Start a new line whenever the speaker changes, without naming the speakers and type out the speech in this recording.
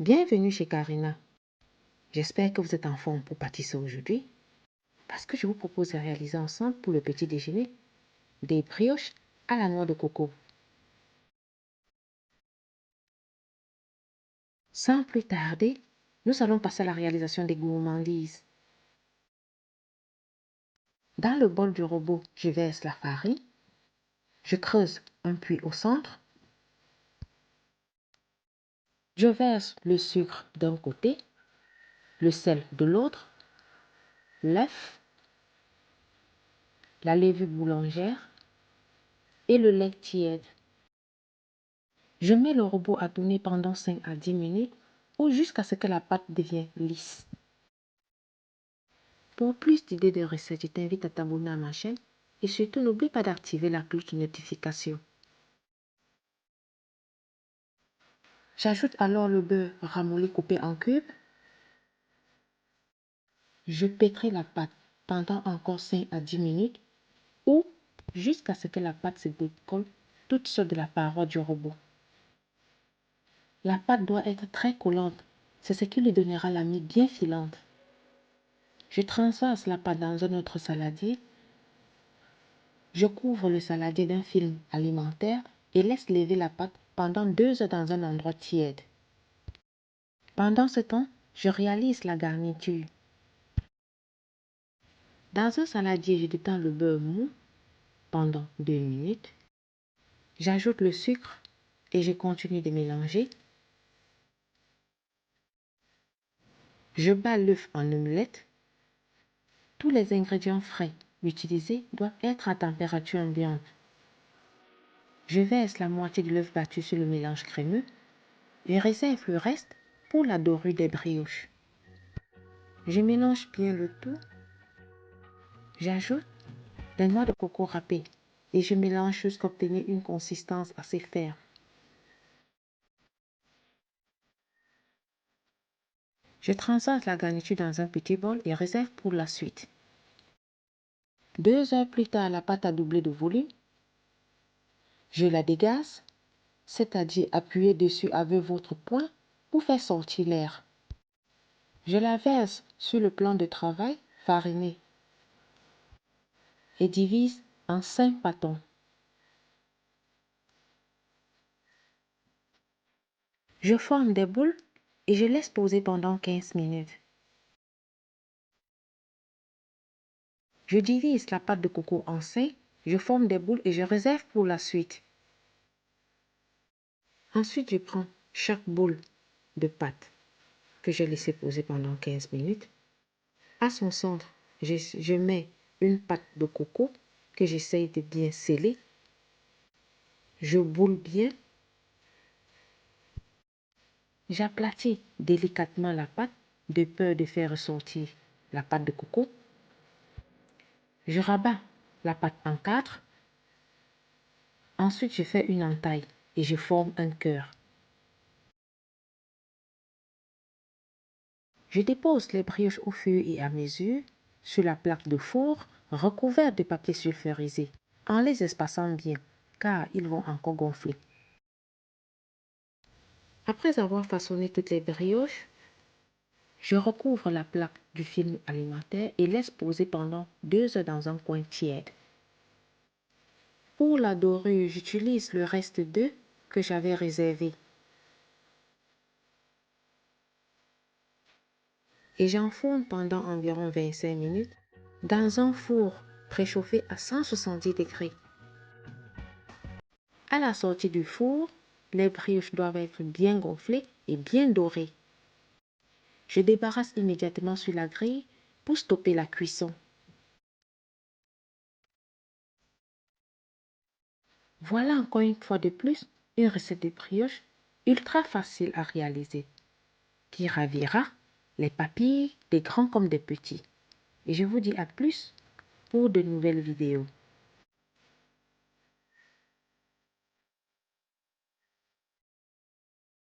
Bienvenue chez Karina. J'espère que vous êtes en forme pour pâtisser aujourd'hui parce que je vous propose de réaliser ensemble pour le petit déjeuner des brioches à la noix de coco. Sans plus tarder, nous allons passer à la réalisation des gourmandises. Dans le bol du robot, je verse la farine. Je creuse un puits au centre. Je verse le sucre d'un côté, le sel de l'autre, l'œuf, la levure boulangère et le lait tiède. Je mets le robot à tourner pendant 5 à 10 minutes ou jusqu'à ce que la pâte devienne lisse. Pour plus d'idées de recettes, je t'invite à t'abonner à ma chaîne et surtout n'oublie pas d'activer la cloche de notification. J'ajoute alors le beurre ramolli coupé en cubes. Je pétris la pâte pendant encore 5 à 10 minutes ou jusqu'à ce que la pâte se décolle toute seule de la paroi du robot. La pâte doit être très collante, c'est ce qui lui donnera la mie bien filante. Je transverse la pâte dans un autre saladier. Je couvre le saladier d'un film alimentaire et laisse lever la pâte pendant 2 heures dans un endroit tiède. Pendant ce temps, je réalise la garniture. Dans un saladier, je détends le beurre mou pendant 2 minutes. J'ajoute le sucre et je continue de mélanger. Je bats l'œuf en omelette. Tous les ingrédients frais utilisés doivent être à température ambiante. Je verse la moitié de l'œuf battu sur le mélange crémeux et réserve le reste pour la dorure des brioches. Je mélange bien le tout. J'ajoute des noix de coco râpées et je mélange jusqu'à obtenir une consistance assez ferme. Je transverse la garniture dans un petit bol et réserve pour la suite. 2 heures plus tard, la pâte a doublé de volume. Je la dégaze, c'est-à-dire appuyer dessus avec votre poing pour faire sortir l'air. Je la verse sur le plan de travail fariné et divise en 5 pâtons. Je forme des boules et je laisse poser pendant 15 minutes. Je divise la pâte de coco en 5, je forme des boules et je réserve pour la suite. Ensuite, je prends chaque boule de pâte que j'ai laissé poser pendant 15 minutes. À son centre, je mets une pâte de coco que j'essaye de bien sceller. Je boule bien. J'aplatis délicatement la pâte de peur de faire ressortir la pâte de coco. Je rabats la pâte en 4. Ensuite, je fais une entaille et je forme un cœur. Je dépose les brioches au feu et à mesure sur la plaque de four recouverte de papier sulfurisé en les espaçant bien car ils vont encore gonfler. Après avoir façonné toutes les brioches, je recouvre la plaque du film alimentaire et laisse poser pendant 2 heures dans un coin tiède. Pour la dorure, j'utilise le reste d'œuf que j'avais réservé. Et j'enfourne pendant environ 25 minutes dans un four préchauffé à 170 degrés. À la sortie du four, les brioches doivent être bien gonflées et bien dorées. Je débarrasse immédiatement sur la grille pour stopper la cuisson. Voilà encore une fois de plus une recette de brioche ultra facile à réaliser qui ravira les papilles des grands comme des petits. Et je vous dis à plus pour de nouvelles vidéos.